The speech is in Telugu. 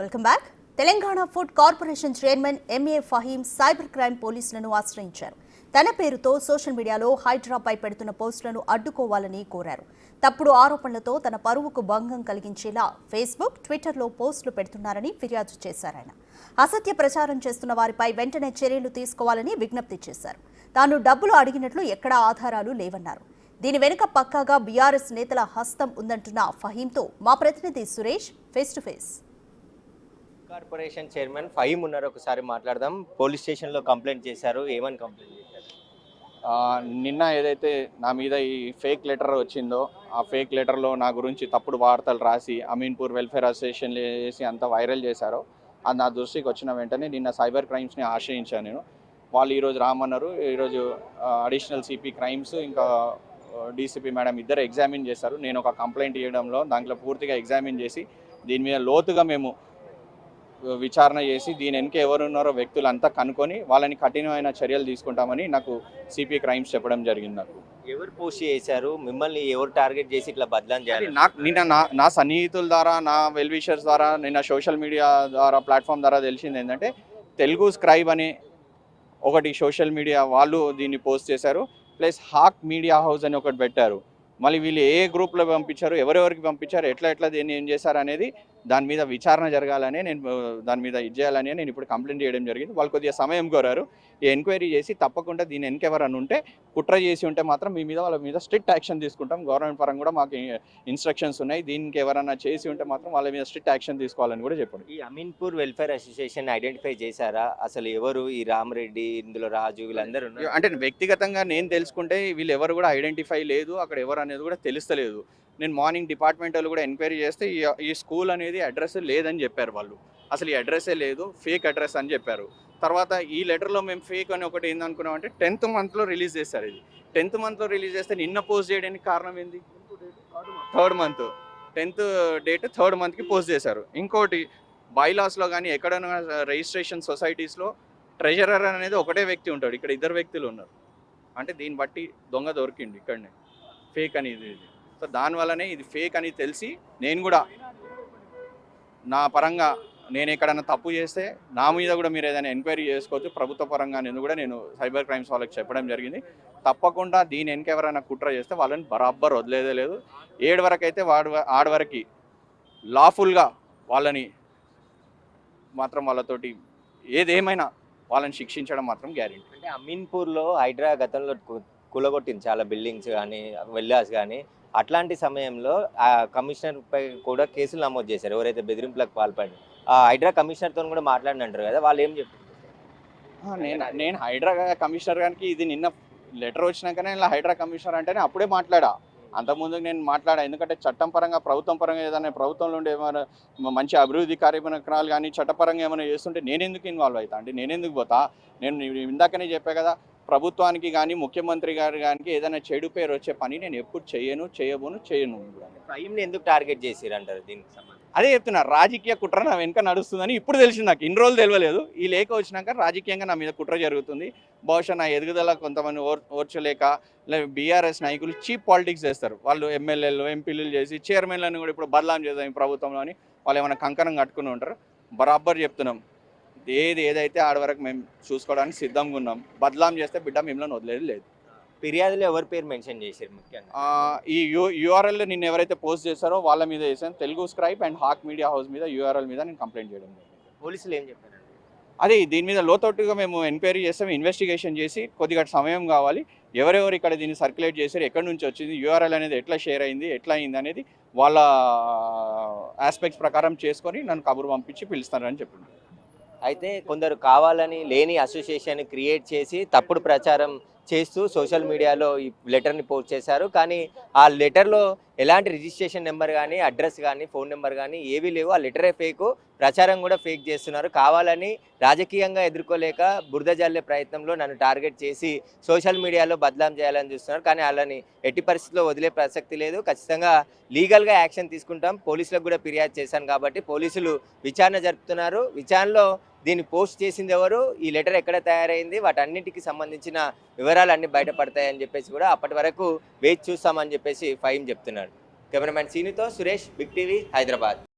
Welcome back. Telangana food corporation chairman MA Faheem cyber crime పోలీసులను ఆశ్రయించారు. తన పేరుతో సోషల్ మీడియాలో హైడ్రాపై పెడుతున్న పోస్టులను అడ్డుకోవాలని కోరారు. తప్పుడు ఆరోపణలతో తన పరువుకు భంగం కలిగించేలా ఫేస్బుక్, ట్విట్టర్లో పోస్టులు పెడుతున్నారని ఫిర్యాదు చేశారు. ఆయన అసత్య ప్రచారం చేస్తున్న వారిపై వెంటనే చర్యలు తీసుకోవాలని విజ్ఞప్తి చేశారు. తాను డబ్బులు అడిగినట్లు ఎక్కడా ఆధారాలు లేవన్నారు. దీని వెనుక పక్కాగా బీఆర్ఎస్ నేతల హస్తం ఉందంటున్న ఫహీంతో మా ప్రతినిధి Suresh face to face. Corporation chairman Faheem ఉన్నారు, ఒకసారి మాట్లాడదాం. పోలీస్ స్టేషన్లో కంప్లైంట్ చేశారు, ఏమని కంప్లైంట్ చేశారు? నిన్న ఏదైతే నా మీద ఈ ఫేక్ లెటర్ వచ్చిందో ఆ ఫేక్ లెటర్లో నా గురించి తప్పుడు వార్తలు రాసి అమీన్పూర్ వెల్ఫేర్ అసోసియేషన్ చేసి అంత వైరల్ చేశారో అది నా దృష్టికి వచ్చిన వెంటనే నిన్న సైబర్ క్రైమ్స్ని ఆశ్రయించాను నేను. వాళ్ళు ఈరోజు రామన్నారు. ఈరోజు అడిషనల్ సిపి క్రైమ్స్ ఇంకా డీసీపీ మేడం ఇద్దరు ఎగ్జామిన్ చేశారు. నేను ఒక కంప్లైంట్ ఇవ్వడంలో దాంట్లో పూర్తిగా ఎగ్జామిన్ చేసి దీని మీద లోతుగా మేము విచారణ చేసి దీని వెనుక ఎవరున్నారో వ్యక్తులంతా కనుక్కొని వాళ్ళని కఠినమైన చర్యలు తీసుకుంటామని నాకు సిపి క్రైమ్స్ చెప్పడం జరిగింది. నాకు ఎవరు పోస్ట్ చేశారు, మిమ్మల్ని ఎవరు టార్గెట్ చేసి ఇట్లా బదలాం చేయాలి? నిన్న నా సన్నిహితుల ద్వారా, నా వెల్ విషర్స్ ద్వారా, నిన్న సోషల్ మీడియా ద్వారా ప్లాట్ఫామ్ ద్వారా తెలిసింది ఏంటంటే తెలుగు స్క్రైబ్ అనే ఒకటి సోషల్ మీడియా వాళ్ళు దీన్ని పోస్ట్ చేశారు. ప్లస్ హాక్ మీడియా హౌస్ అని ఒకటి పెట్టారు. మళ్ళీ వీళ్ళు ఏ గ్రూప్లో పంపించారు, ఎవరెవరికి పంపించారు, ఎట్లా దీన్ని ఏం చేశారు అనేది దాని మీద విచారణ జరగాలని నేను దాని మీద చేయాలని నేను ఇప్పుడు కంప్లైంట్ చేయడం జరిగింది. వాళ్ళు కొద్దిగా సమయం కోరారు. ఈ ఎంక్వైరీ చేసి తప్పకుండా దీని వెనకెవరని ఉంటే కుట్ర చేసి ఉంటే మాత్రం వాళ్ళ మీద స్ట్రిక్ట్ యాక్షన్ తీసుకుంటాం. గవర్నమెంట్ పరంగా కూడా మాకు ఇన్స్ట్రక్షన్స్ ఉన్నాయి. దీనికి ఎవరైనా చేసి ఉంటే మాత్రం వాళ్ళ మీద స్ట్రిక్ట్ యాక్షన్ తీసుకోవాలని కూడా చెప్పారు. ఈ అమీన్పూర్ వెల్ఫేర్ అసోసియేషన్ ఐడెంటిఫై చేశారా? అసలు ఎవరు ఈ రామరెడ్డి, ఇందులో రాజు, వీళ్ళందరూ అంటే వ్యక్తిగతంగా నేను తెలుసుకుంటే వీళ్ళు ఎవరు కూడా ఐడెంటిఫై లేదు, అక్కడ ఎవరు అనేది కూడా తెలుస్తలేదు. నేను మార్నింగ్ డిపార్ట్మెంట్ వాళ్ళు కూడా ఎంక్వైరీ చేస్తే ఈ స్కూల్ అనేది అడ్రస్ లేదని చెప్పారు. వాళ్ళు అసలు ఈ అడ్రస్సే లేదు, ఫేక్ అడ్రస్ అని చెప్పారు. తర్వాత ఈ లెటర్లో మేము ఫేక్ అని ఒకటి ఏందనుకున్నామంటే 10th monthలో రిలీజ్ చేస్తారు. ఇది 10th monthలో రిలీజ్ చేస్తే నిన్న పోస్ట్ చేయడానికి కారణం ఏంది? 3rd month 10th date 3rd monthకి post చేశారు. ఇంకోటి బైలాస్లో కానీ ఎక్కడైనా రిజిస్ట్రేషన్ సొసైటీస్లో ట్రెజరర్ అనేది ఒకటే వ్యక్తి ఉంటాడు, ఇక్కడ ఇద్దరు వ్యక్తులు ఉన్నారు. అంటే దీన్ని బట్టి దొంగ దొరికిండు ఇక్కడనే ఫేక్ అనేది. సో దానివల్లనే ఇది ఫేక్ అని తెలిసి నేను కూడా నా పరంగా నేను ఎక్కడైనా తప్పు చేస్తే నా మీద కూడా మీరు ఏదైనా ఎంక్వైరీ చేసుకోవచ్చు ప్రభుత్వ పరంగా నేను కూడా నేను సైబర్ క్రైమ్స్ వాళ్ళకి చెప్పడం జరిగింది. తప్పకుండా దీని వెనక ఎవరైనా కుట్ర చేస్తే వాళ్ళని బరాబర్ వదిలేదే లేదు. 7 వరకు అయితే ఆడవరకు లాఫుల్గా వాళ్ళని మాత్రం వాళ్ళతోటి ఏదేమైనా వాళ్ళని శిక్షించడం మాత్రం గ్యారెంటీ. అంటే అమీన్పూర్లో హైడ్రా గతంలో కూలగొట్టింది చాలా బిల్డింగ్స్ కానీ విల్లాస్ కానీ. అట్లాంటి సమయంలో ఆ కమిషనర్ పై కూడా కేసులు నమోదు చేశారు ఎవరైతే బెదిరింపులకు పాల్పడి. ఆ హైడ్రా కమిషనర్తో కూడా మాట్లాడినంటారు కదా, వాళ్ళు ఏం చెప్పారు? నేను హైడ్రా కమిషనర్ గారికి ఇది నిన్న లెటర్ వచ్చినాకనే ఇలా హైడ్రా కమిషనర్ అంటేనే అప్పుడే మాట్లాడా. అంతకుముందుకు నేను మాట్లాడా. ఎందుకంటే చట్టం పరంగా ప్రభుత్వం పరంగా ఏదైనా ప్రభుత్వంలో ఉండే ఏమైనా మంచి అభివృద్ధి కార్యక్రమాలు కానీ చట్టపరంగా ఏమైనా చేస్తుంటే నేనెందుకు ఇన్వాల్వ్ అవుతా అండి? నేనెందుకు పోతా? నేను ఇందాకనే చెప్పా కదా, ప్రభుత్వానికి కానీ ముఖ్యమంత్రి గారు కానీ ఏదైనా చెడు పేరు వచ్చే పని నేను ఎప్పుడు చేయను. ఫహీంని ఎందుకు టార్గెట్ చేసిరంటారు దీనికి సంబంధించి? అదే చెప్తున్నా, రాజకీయ కుట్ర నా వెనుక నడుస్తుందని ఇప్పుడు తెలిసింది నాకు. ఇన్ని రోజులు తెలియలేదు. ఈ లేఖ వచ్చినాక రాజకీయంగా నా మీద కుట్ర జరుగుతుంది. బహుశా నా ఎదుగుదల కొంతమంది ఓర్చలేక బీఆర్ఎస్ నాయకులు చీప్ పాలిటిక్స్ చేస్తారు. వాళ్ళు ఎమ్మెల్యేలు, ఎంపీలు చేసి చైర్మన్లను కూడా ఇప్పుడు బదలాం చేద్దాం ఈ ప్రభుత్వంలో అని వాళ్ళు ఏమైనా కంకణం కట్టుకుని ఉంటారు. బరాబర్ చెప్తున్నాం, ఏదైతే ఆడ వరకు మేము చూసుకోవడానికి సిద్ధంగా ఉన్నాం. బదలాం చేస్తే బిడ్డ మిమ్మల్ని వదిలేదు లేదు. ఫిర్యాదులో ఎవరి పేరు మెన్షన్ చేశారు ముఖ్యంగా? ఈ యూఆర్ఎల్ నిన్న ఎవరైతే పోస్ట్ చేశారో వాళ్ళ మీద చేశాను. Telugu Scribe and Hawk Media house మీద యూఆర్ఎల్ మీద నేను కంప్లైంట్ చేయడం జరిగింది. పోలీసులు ఏం చెప్పారండి? అదే దీని మీద లోతట్టుగా మేము ఎంక్వైరీ చేస్తాం, ఇన్వెస్టిగేషన్ చేసి కొద్దిగా సమయం కావాలి. ఎవరెవరు ఇక్కడ దీన్ని సర్క్యులేట్ చేశారు, ఎక్కడి నుంచి వచ్చింది, యూఆర్ఎల్ అనేది ఎట్లా షేర్ అయింది, ఎట్లా అయింది అనేది వాళ్ళ ఆస్పెక్ట్స్ ప్రకారం చేసుకొని నన్ను కబురు పంపించి పిలుస్తారని చెప్పింది. అయితే కొందరు కావాలని లేని అసోసియేషన్ క్రియేట్ చేసి తప్పుడు ప్రచారం చేస్తూ సోషల్ మీడియాలో ఈ లెటర్ని పోస్ట్ చేశారు. కానీ ఆ లెటర్లో ఎలాంటి రిజిస్ట్రేషన్ నెంబర్ కానీ, అడ్రస్ కానీ, ఫోన్ నెంబర్ కానీ ఏవీ లేవు. ఆ లెటరే ఫేకు, ప్రచారం కూడా ఫేక్ చేస్తున్నారు. కావాలని రాజకీయంగా ఎదుర్కోలేక బురద జల్లే ప్రయత్నంలో నన్ను టార్గెట్ చేసి సోషల్ మీడియాలో బదలాం చేయాలని చూస్తున్నారు. కానీ వాళ్ళని ఎట్టి పరిస్థితుల్లో వదిలే ప్రసక్తి లేదు. ఖచ్చితంగా లీగల్గా యాక్షన్ తీసుకుంటాం. పోలీసులకు కూడా ఫిర్యాదు చేశాను కాబట్టి పోలీసులు విచారణ జరుపుతున్నారు. విచారణలో దీన్ని పోస్ట్ చేసింది ఎవరు, ఈ లెటర్ ఎక్కడ తయారైంది, వాటన్నిటికి సంబంధించిన వివరాలు అన్నీ బయటపడతాయని చెప్పేసి కూడా అప్పటి వరకు వేచి చూస్తామని చెప్పేసి ఫహీం చెప్తున్నాడు. కెమెరామ్యాన్ సీనుతో సురేష్, బిగ్ టీవీ, హైదరాబాద్.